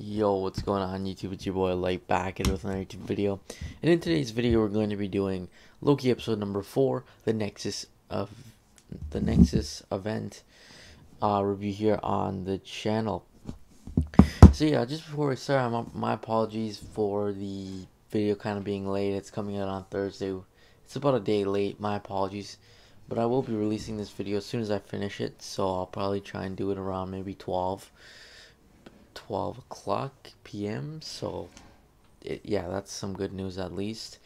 Yo, what's going on YouTube? It's your boy Light back in with another YouTube video. And in today's video we're going to be doing Loki episode number 4, the Nexus event review here on the channel. So yeah, just before we start, my apologies for the video kind of being late. It's coming out on Thursday. It's about a day late, my apologies. But I will be releasing this video as soon as I finish it, so I'll probably try and do it around maybe 12 o'clock p.m. So yeah, that's some good news at least.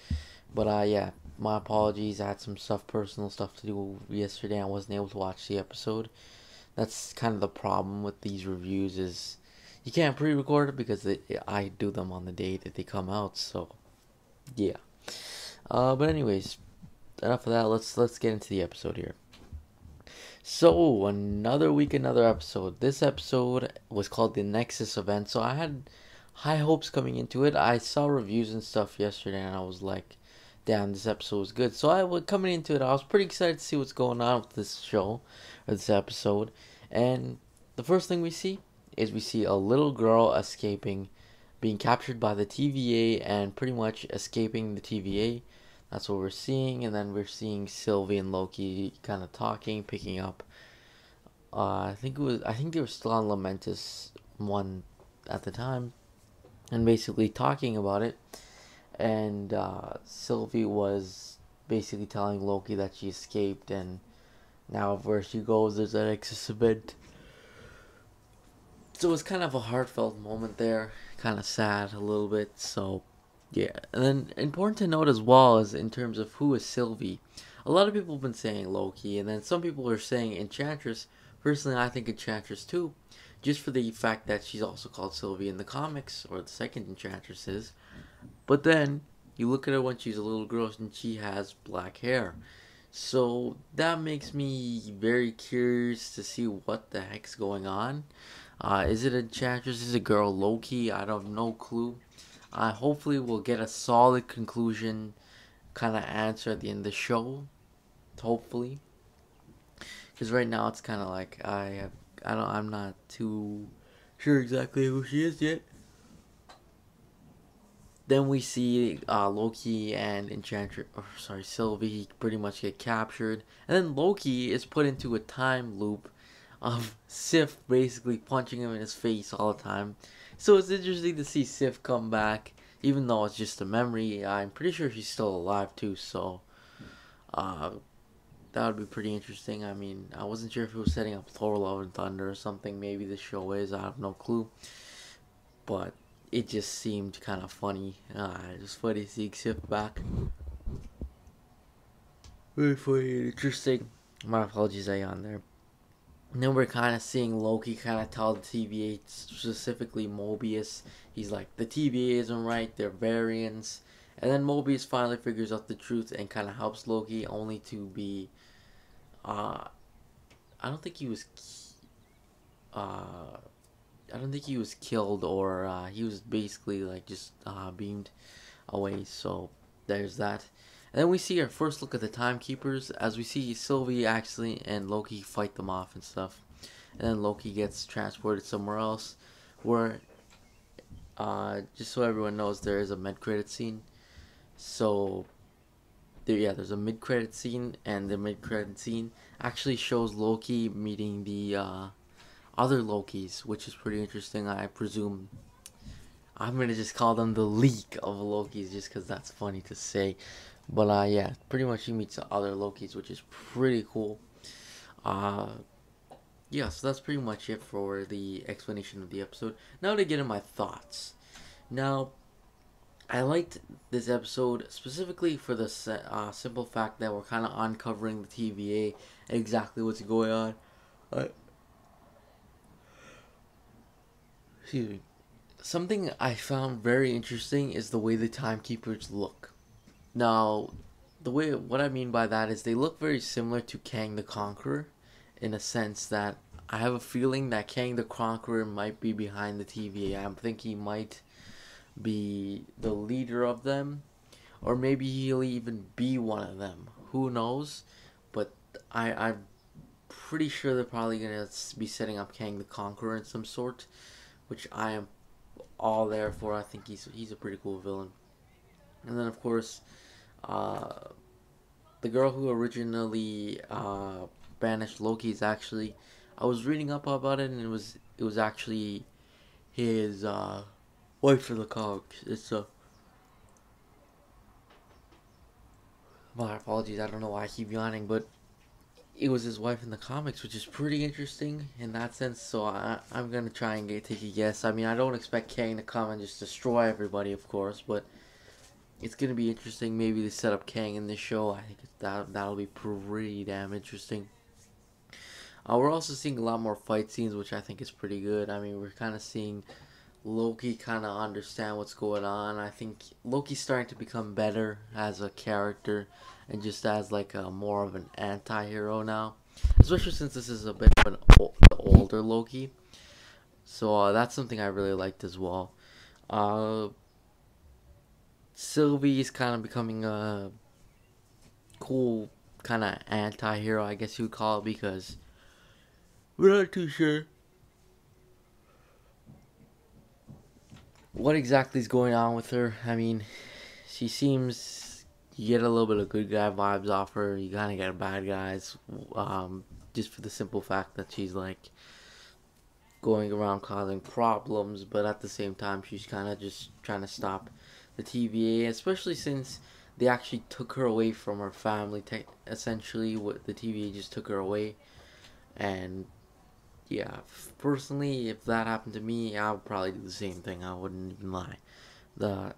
But yeah, my apologies. I had some personal stuff to do yesterday. I wasn't able to watch the episode. That's kind of the problem with these reviews, is you can't pre-record it because I do them on the day that they come out. So yeah. But anyways, enough of that. Let's get into the episode here. So, another week, another episode. This episode was called the Nexus event, so I had high hopes coming into it. I saw reviews and stuff yesterday, and I was like, damn, this episode was good. So, coming into it, I was pretty excited to see what's going on with this show, or this episode. And the first thing we see is a little girl escaping, being captured by the TVA, and pretty much escaping the TVA. That's what we're seeing, and then we're seeing Sylvie and Loki kind of talking, picking up. I think they were still on Lamentus 1 at the time, and basically talking about it. And Sylvie was basically telling Loki that she escaped, and now where she goes, there's an nexus event. So it was kind of a heartfelt moment there, kind of sad a little bit. So yeah, and then important to note as well is in terms of who is Sylvie. A lot of people have been saying Loki, and then some people are saying Enchantress. Personally, I think Enchantress too, just for the fact that she's also called Sylvie in the comics, or the second Enchantress is. But then you look at her when she's a little girl, and she has black hair. So that makes me very curious to see what the heck's going on. Is it Enchantress? Is it girl Loki? I have no clue. Hopefully we'll get a solid conclusion kind of answer at the end of the show. Hopefully. Because right now it's kind of like I'm not too sure exactly who she is yet. Then we see Loki and Sylvie pretty much get captured. And then Loki is put into a time loop of Sif basically punching him in his face all the time. So it's interesting to see Sif come back, even though it's just a memory. I'm pretty sure she's still alive too, so that would be pretty interesting. I mean, I wasn't sure if it was setting up Thor: Love and Thunder or something. Maybe the show is. I have no clue. But it just seemed kind of funny. It was funny seeing Sif back. Very funny and interesting. My apologies, I on there. And then we're kind of seeing Loki kind of tell the TVA, specifically Mobius, he's like, the TVA isn't right, they're variants. And then Mobius finally figures out the truth and kind of helps Loki, only to be, I don't think he was killed, or he was basically like just beamed away. So there's that. And then we see our first look at the Timekeepers, as we see Sylvie actually and Loki fight them off and stuff. And then Loki gets transported somewhere else, where, just so everyone knows, there is a mid-credit scene. So, there's a mid-credit scene, and the mid-credit scene actually shows Loki meeting the other Lokis, which is pretty interesting. I presume I'm gonna just call them the leak of Lokis, just because that's funny to say. But yeah, pretty much he meets the other Lokis, which is pretty cool. Yeah, so that's pretty much it for the explanation of the episode. Now to get in my thoughts. Now, I liked this episode specifically for the simple fact that we're kind of uncovering the TVA, exactly what's going on. Excuse me. Something I found very interesting is the way the Timekeepers look. Now, what I mean by that is they look very similar to Kang the Conqueror, in a sense that I have a feeling that Kang the Conqueror might be behind the TVA. I think he might be the leader of them, or maybe he'll even be one of them. Who knows? But I'm pretty sure they're probably gonna be setting up Kang the Conqueror in some sort, which I am all there for. I think he's a pretty cool villain. And then of course, uh, the girl who originally banished Loki is actually, I was reading up about it, and it was actually his wife for the comics. It's my apologies. I don't know why I keep yawning, but it was his wife in the comics, which is pretty interesting in that sense. So I'm gonna try and take a guess. I mean, I don't expect Kang to come and just destroy everybody, of course, but it's gonna be interesting. Maybe they set up Kang in this show. I think that'll be pretty damn interesting. We're also seeing a lot more fight scenes, which I think is pretty good. I mean, we're kind of seeing Loki kind of understand what's going on. I think Loki's starting to become better as a character and just as like a more of an anti-hero now, especially since this is a bit of the older Loki. So that's something I really liked as well. Uh, Sylvie's kind of becoming a cool kind of anti-hero, I guess you would call it, because we're not too sure what exactly is going on with her. I mean, she seems, you get a little bit of good guy vibes off her. You kind of get bad guys, just for the simple fact that she's like going around causing problems, but at the same time, she's kind of just trying to stop the TVA, especially since they actually took her away from her family. Essentially, what the TVA just took her away, and yeah, personally, if that happened to me, I would probably do the same thing. I wouldn't even lie. The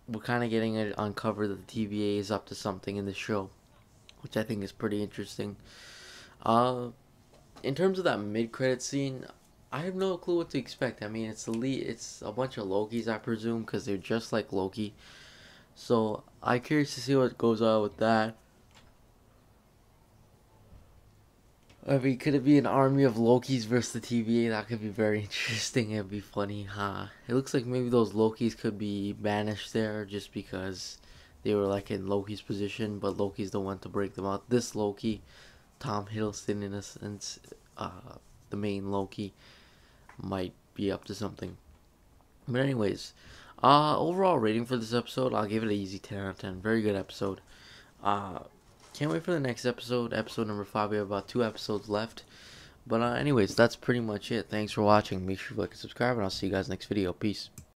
We're kind of getting it uncovered that the TVA is up to something in the show, which I think is pretty interesting. Uh, in terms of that mid-credit scene, I have no clue what to expect. I mean, it's a bunch of Lokis, I presume, because they're just like Loki. So I'm curious to see what goes on with that. I mean, could it be an army of Lokis versus the TVA? That could be very interesting. It'd be funny, huh? It looks like maybe those Lokis could be banished there just because they were like in Loki's position, but Loki's the one to break them out. This Loki, Tom Hiddleston, in a sense, the main Loki, might be up to something. But anyways, overall rating for this episode, I'll give it an easy 10 out of 10. Very good episode. Uh, can't wait for the next episode, episode number 5. We have about 2 episodes left. But anyways, that's pretty much it. Thanks for watching. Make sure you like and subscribe, and I'll see you guys next video. Peace.